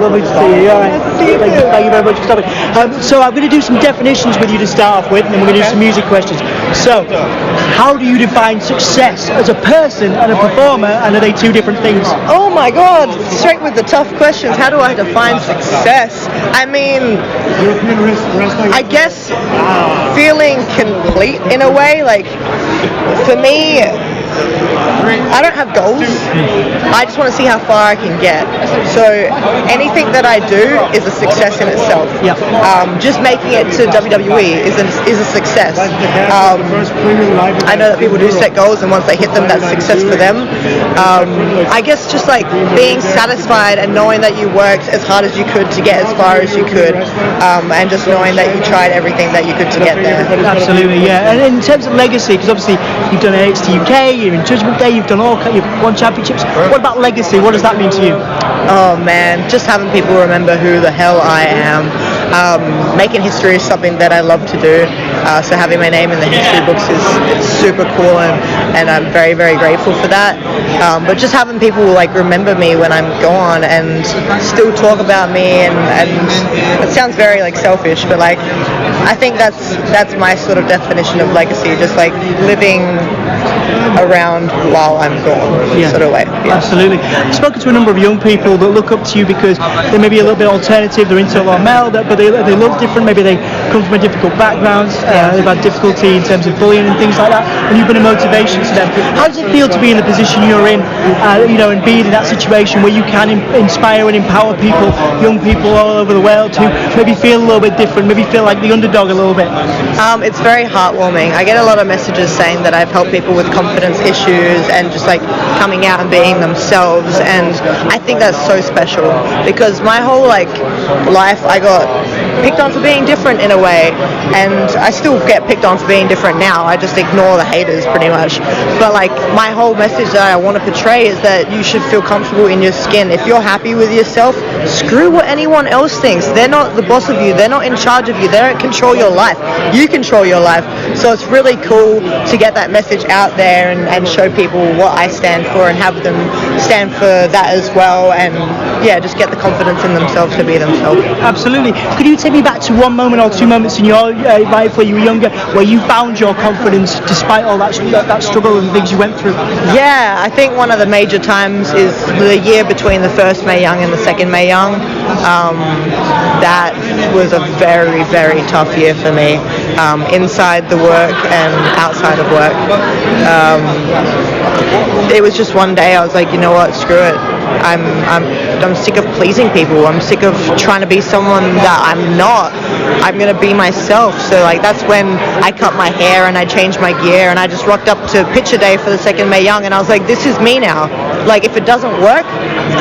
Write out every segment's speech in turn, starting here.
lovely to see you. All right. Thank you very much for stopping. So I'm going to do some definitions with you to start off with, and then we're going to do some music questions. So, how do you define success as a person and a performer, and are they two different things? Oh my God, straight with the tough questions. How do I define success? I mean, I guess feeling complete in a way. Like, for me, I don't have goals. I just want to see how far I can get. So anything that I do is a success in itself. Yeah. Just making it to WWE is a success. I know that people do set goals, and once they hit them, that's success for them. I guess just like being satisfied and knowing that you worked as hard as you could to get as far as you could, and just knowing that you tried everything that you could to get there. Absolutely, yeah. And in terms of legacy, because obviously you've done NXT UK, you're in Judgment Day, you've won championships. What about legacy? What does that mean to you? Oh man, just having people remember who the hell I am. Making history is something that I love to do. So having my name in the history books is super cool, and I'm very, very grateful for that. But just having people like remember me when I'm gone and still talk about me, and it sounds very like selfish, but like I think that's my sort of definition of legacy, just like living around while I'm gone, sort of way. Yeah. Absolutely. I've spoken to a number of young people that look up to you because they may be a little bit alternative, they're into a lot of male, but they look different, maybe they come from a difficult background, they've had difficulty in terms of bullying and things like that, and you've been a motivation to them. How does it feel to be in the position you're in, and being in that situation where you can inspire and empower people, young people all over the world who maybe feel a little bit different, maybe feel like the underdog a little bit? It's very heartwarming. I get a lot of messages saying that I've helped people with confidence issues and just like coming out and being themselves, and I think that's so special because my whole like life I got picked on for being different in a way, and I still get picked on for being different now. I just ignore the haters pretty much, but like my whole message that I want to portray is that you should feel comfortable in your skin. If you're happy with yourself, screw what anyone else thinks. They're not the boss of you, they're not in charge of you, they don't control your life, you control your life. So it's really cool to get that message out there and show people what I stand for and have them stand for that as well, and just get the confidence in themselves to be themselves. Absolutely. Could you take me back to one moment or two moments in your life where you were younger where you found your confidence despite all that struggle and things you went through? Yeah, I think one of the major times is the year between the first Mae Young and the second Mae Young. That was a very, very tough year for me, inside the work and outside of work. It was just one day I was like, you know what, screw it. I'm sick of pleasing people. I'm sick of trying to be someone that I'm not. I'm gonna be myself. So like that's when I cut my hair and I changed my gear and I just rocked up to picture day for the second Mae Young, and I was like, this is me now. Like if it doesn't work,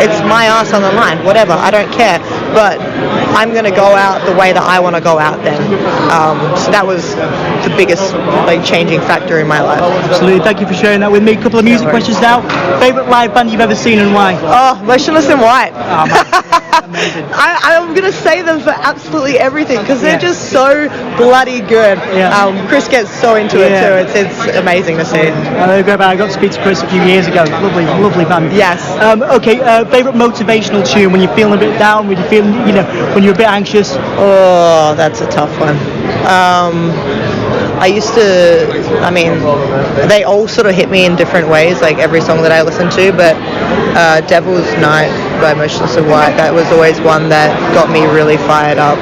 it's my ass on the line. Whatever, I don't care. But I'm gonna go out the way that I want to go out then. So that was the biggest like changing factor in my life. Absolutely. Thank you for sharing that with me. A couple of music questions now. Favorite live band you've ever seen and why? Oh, Motionless In White. Oh, amazing. I'm going to say them for absolutely everything because they're just so bloody good. Yeah. Chris gets so into it too. It's amazing to see. I got to speak to Chris a few years ago. Lovely band. Yes. Okay, favourite motivational tune when you're feeling a bit down, when you're feeling, when you're a bit anxious? Oh, that's a tough one. They all sort of hit me in different ways, like every song that I listen to, but Devil's Night by Motionless In White, that was always one that got me really fired up.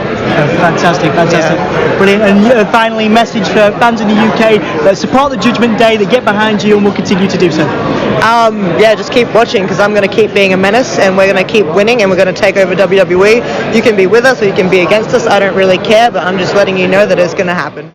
Fantastic. Yeah. Brilliant. And finally, message for fans in the UK that support the Judgment Day, that get behind you and will continue to do so. Just keep watching because I'm going to keep being a menace and we're going to keep winning and we're going to take over WWE. You can be with us or you can be against us, I don't really care, but I'm just letting you know that it's going to happen.